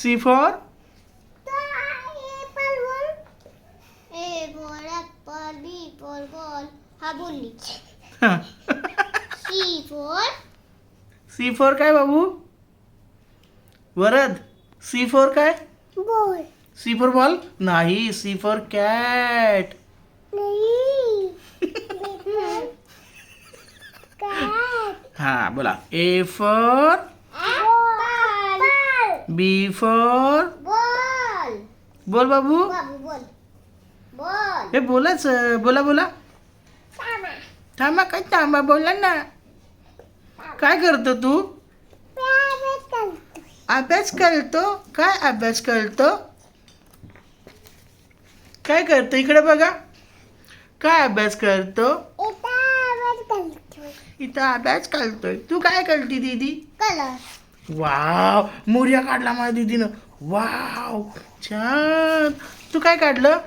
C for हा बोलली. C for काय बाबू? वरद. सी फॉर काय? बॉल. सी फॉर बॉल नाही. C for cat. हा बोला. A for B for ball. बोल बाबू. बाबू बोल. बॉल. हे बोलाच. बोला बोला. थांबा काय थांबा बोला ना. काय करतो तू? अभ्यास करतो. काय अभ्यास करतो? काय करतो इकडे बघा. काय अभ्यास करतो? इथं अभ्यास करतोय. तू काय करती दीदी? कलर. वाव मोर्या काढला माझ्या दीदीनं. वाव छान. तू काय काढलं?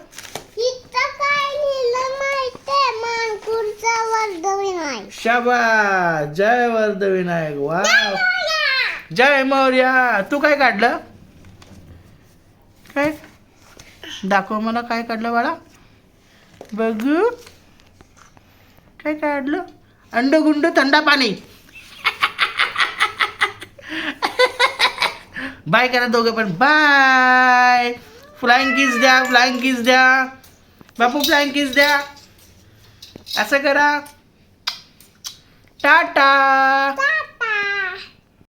इथं काय लिहिलं माहितीये? मानपूरचा वर्धविनायक. शाबास. जय वर्धविनायक. वाव जय मौर्या. तू काय काढलं? काय दाखव मला. काय काढलं बाळा? बघू. काय काढलं? अंडगुंड थंडा पाणी. बाय करा दोघं पण. बाय. फ्लाइंग किस द्या. फ्लाइंग किस द्या. बापू फ्लाइंग किस द्या. असं करा. टाटा.